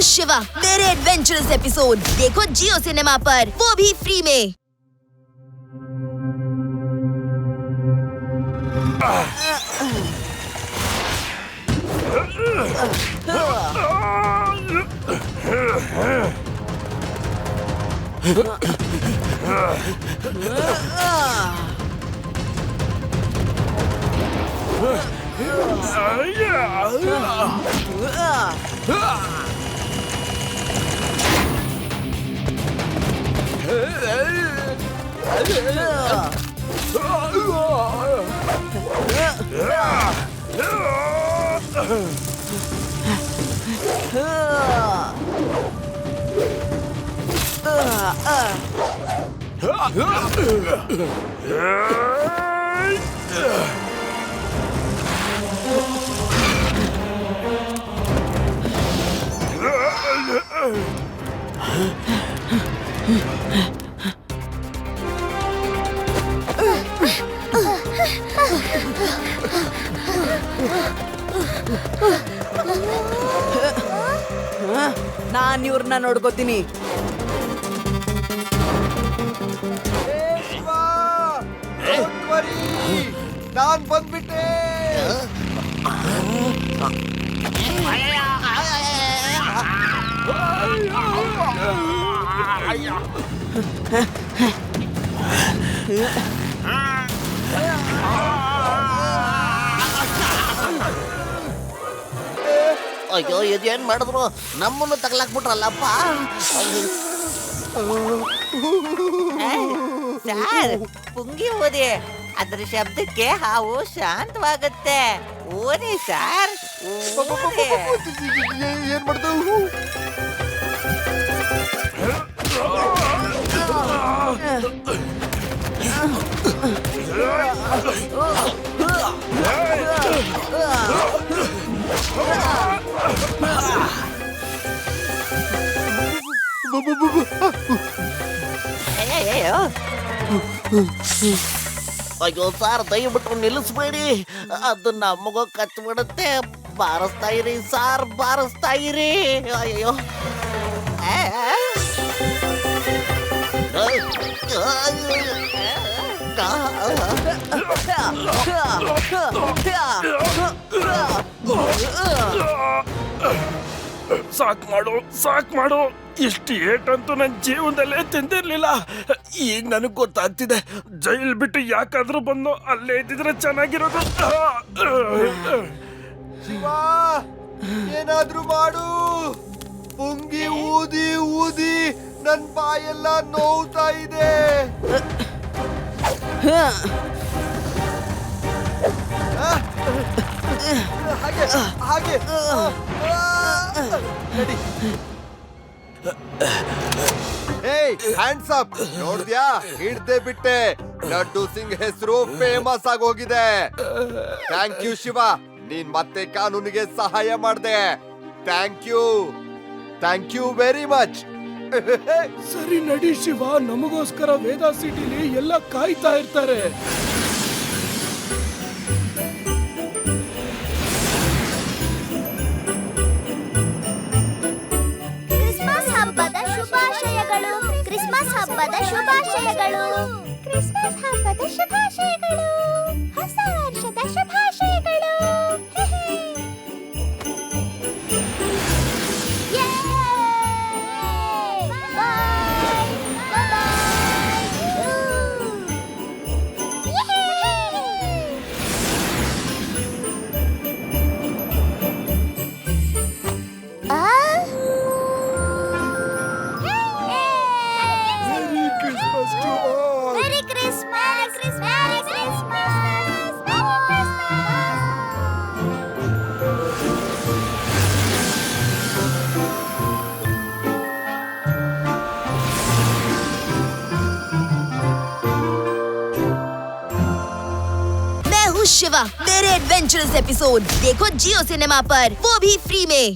शिवा, मेरे adventurous episode देखो जियो cinema पर, वो भी फ्री में। ನಾನ್ ಇವ್ರನ್ನ ನೋಡ್ಕೋತೀನಿ. ನಾನ್ ಬಂದ್ಬಿಟ್ಟೆ. ಅಯ್ಯೋ ಇದೇನ್ ಮಾಡಿದ್ರು, ನಮ್ಮನ್ನು ತಗ್ಲಾಕ್ಬಿಟ್ರಲ್ಲಪ್ಪ. ಸರ್, ಪುಂಗಿ ಓದಿ, ಅದ್ರ ಶಬ್ದಕ್ಕೆ ಹಾವು ಶಾಂತವಾಗುತ್ತೆ. ಓದಿ ಸರ್, ಓದಿ. ಏನ್ ಮಾಡ್ದು? ಅಯ್ಯೋ ಸಾರ್, ದಯವಿಟ್ಟು ನಿಲ್ಲಿಸ್ಬೇಡಿ, ಅದು ನಮಗೂ ಕಚ್ಬಿಡುತ್ತೆ. ಬಾರಿಸ್ತಾ ಇರಿ ಸಾರ್, ಬಾರಿಸ್ತಾ ಇರಿ. ಅಯ್ಯೋ ಸಾಕ್ ಮಾಡು. ಇಷ್ಟು ಏಟಂತೂ ನನ್ನ ಜೀವನದಲ್ಲೇ ತಿಂದಿರ್ಲಿಲ್ಲ. ಈಗ ನನಗೆ ಗೊತ್ತಾಗ್ತಿದೆ, ಜೈಲ್ ಬಿಟ್ಟು ಯಾಕಾದ್ರೂ ಬಂದು ಅಲ್ಲೇ ಇದ್ದಿದ್ರೆ ಚೆನ್ನಾಗಿರೋದು. ಶಿವ, ಏನಾದ್ರೂ ಮಾಡು. ಪುಂಗಿ ಊದಿ ಊದಿ ನನ್ ಬಾಯೆಲ್ಲ ನೋವ್ತಾ ಇದೆ. ಹಾಗೆ ಹಾಗೆ ನಡಿ. ಏಯ್, ಹ್ಯಾಂಡ್ಸ್ ಅಪ್. ನೋಡ್ದ್ಯಾ, ಹಿಡ್ದೆ ಬಿಟ್ಟೆ. ಲಡ್ಡು ಸಿಂಗ್ ಹೆಸರು ಫೇಮಸ್ ಆಗೋಗಿದೆ. ಥ್ಯಾಂಕ್ ಯು ಶಿವ, ನೀನ್ ಮತ್ತೆ ಕಾನೂನಿಗೆ ಸಹಾಯ ಮಾಡ್ದೆ. Thank you very much. ಸರಿ ನಡಿ ಶಿವ, ನಮಗೋಸ್ಕರ ವೇದಾ ಸಿಟಿಲಿ ಎಲ್ಲ ಕಾಯ್ತಾ ಇರ್ತಾರೆ. ಕ್ರಿಸ್ಮಸ್ ಹಬ್ಬದ ಶುಭಾಶಯಗಳು. ಕ್ರಿಸ್ಮಸ್ ಹಬ್ಬದ ಶುಭಾಶಯಗಳು. ಕ್ರಿಸ್ಮಸ್ ಹಬ್ಬದ ಶುಭಾಶಯಗಳು. ಹೊಸ ವರ್ಷದ ಶುಭಾಶಯಗಳು. Merry Christmas! Merry Christmas! Merry मैं हूँ शिवा, मेरे एडवेंचरस एपिसोड देखो जियो सिनेमा पर, वो भी फ्री में।